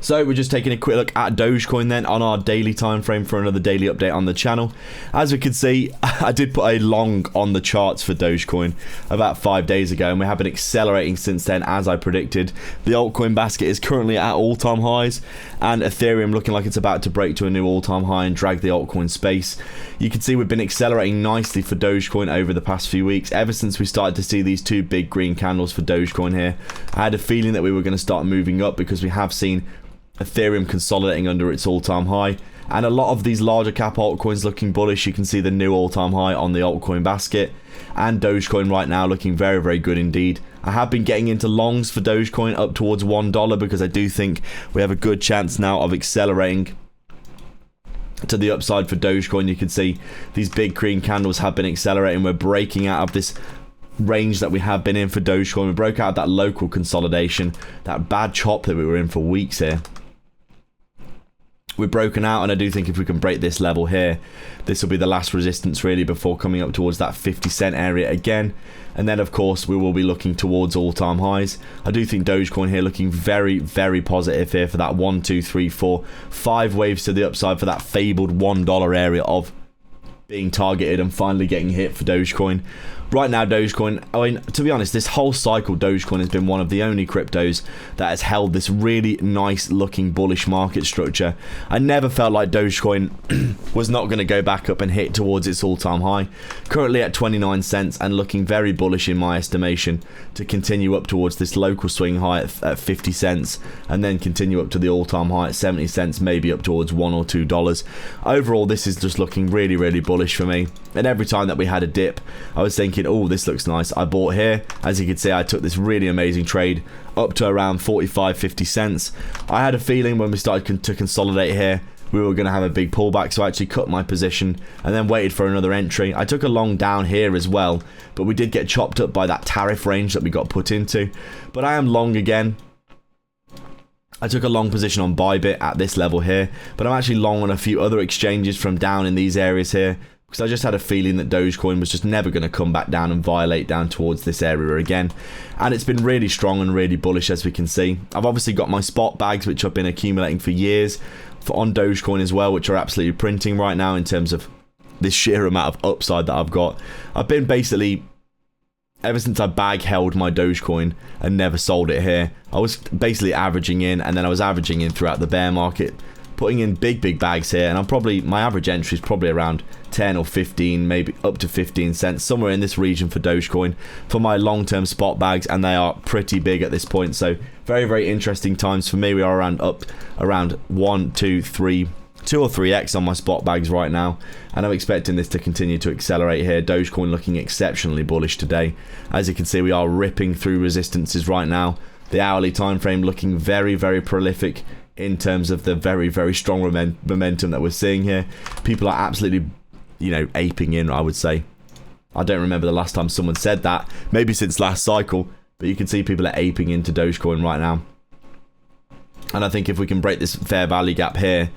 So we're just taking a quick look at Dogecoin then on our daily time frame for another daily update on the channel. As we can see, I did put a long on the charts for Dogecoin about 5 days ago, and we have been accelerating since then as I predicted. The altcoin basket is currently at all-time highs, and Ethereum looking like it's about to break to a new all-time high and drag the altcoin space. You can see we've been accelerating nicely for Dogecoin over the past few weeks, ever since we started to see these two big green candles for Dogecoin here. I had a feeling that we were going to start moving up because we have seen Ethereum consolidating under its all-time high, and a lot of these larger cap altcoins looking bullish. You can see the new all-time high on the altcoin basket, and Dogecoin right now looking very, very good indeed. I have been getting into longs for Dogecoin up towards $1 because I do think we have a good chance now of accelerating to the upside for Dogecoin. You can see these big green candles have been accelerating. We're breaking out of this range that we have been in for Dogecoin. We broke out of that local consolidation, that bad chop that we were in for weeks here. We're broken out, and I do think if we can break this level here, this will be the last resistance really before coming up towards that 50 cent area again. And then of course we will be looking towards all-time highs. I do think Dogecoin here looking very, very positive here for that 1, 2, 3, 4, 5 waves to the upside for that fabled $1 area of being targeted and finally getting hit for Dogecoin. Right now, Dogecoin, I mean, to be honest, this whole cycle, Dogecoin has been one of the only cryptos that has held this really nice looking bullish market structure. I never felt like Dogecoin was not going to go back up and hit towards its all-time high. Currently at 29 cents and looking very bullish in my estimation to continue up towards this local swing high at 50 cents and then continue up to the all-time high at 70 cents, maybe up towards $1 or $2. Overall, this is just looking really, really bullish for me. And every time that we had a dip, I was thinking, oh, this looks nice. I bought here. As you can see, I took this really amazing trade up to around 45-50 cents. I had a feeling when we started to consolidate here, we were going to have a big pullback, so I actually cut my position and then waited for another entry. I took a long down here as well, but we did get chopped up by that tariff range that we got put into. But I am long again. I took a long position on Bybit at this level here, but I'm actually long on a few other exchanges from down in these areas here, because I just had a feeling that Dogecoin was just never going to come back down and violate down towards this area again. And it's been really strong and really bullish, as we can see. I've obviously got my spot bags, which I've been accumulating for years, on Dogecoin as well, which are absolutely printing right now in terms of this sheer amount of upside that I've got. I've been basically, ever since I bag held my Dogecoin and never sold it here, I was basically averaging in, and then I was averaging in throughout the bear market, putting in big bags here, and my average entry is probably around 10 or 15, maybe up to 15 cents, somewhere in this region for Dogecoin for my long-term spot bags, and they are pretty big at this point. So very, very interesting times for me. We are around 1, 2, 3, 2 or 3x on my spot bags right now, and I'm expecting this to continue to accelerate here. Dogecoin looking exceptionally bullish today. As you can see, we are ripping through resistances right now. The hourly time frame looking very, very prolific in terms of the very, very strong momentum that we're seeing here. People are absolutely, you know, aping in, I would say. I don't remember the last time someone said that, maybe since last cycle, but you can see people are aping into Dogecoin right now. And I think if we can break this fair value gap here,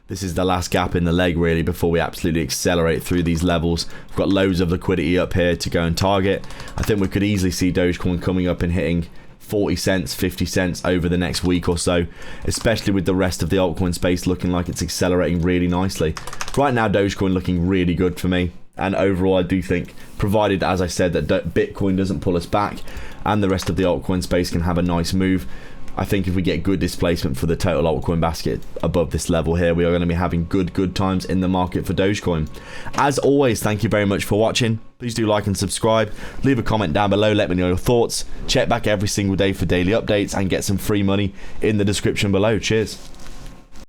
this is the last gap in the leg really before we absolutely accelerate through these levels. We've got loads of liquidity up here to go and target. I think we could easily see Dogecoin coming up and hitting 40 cents, 50 cents over the next week or so, especially with the rest of the altcoin space looking like it's accelerating really nicely. Right now, Dogecoin looking really good for me. And overall, I do think, provided, as I said, that Bitcoin doesn't pull us back and the rest of the altcoin space can have a nice move, I think if we get good displacement for the total altcoin basket above this level here, we are going to be having good times in the market for Dogecoin. As always, thank you very much for watching. Please do like and subscribe. Leave a comment down below. Let me know your thoughts. Check back every single day for daily updates and get some free money in the description below. Cheers.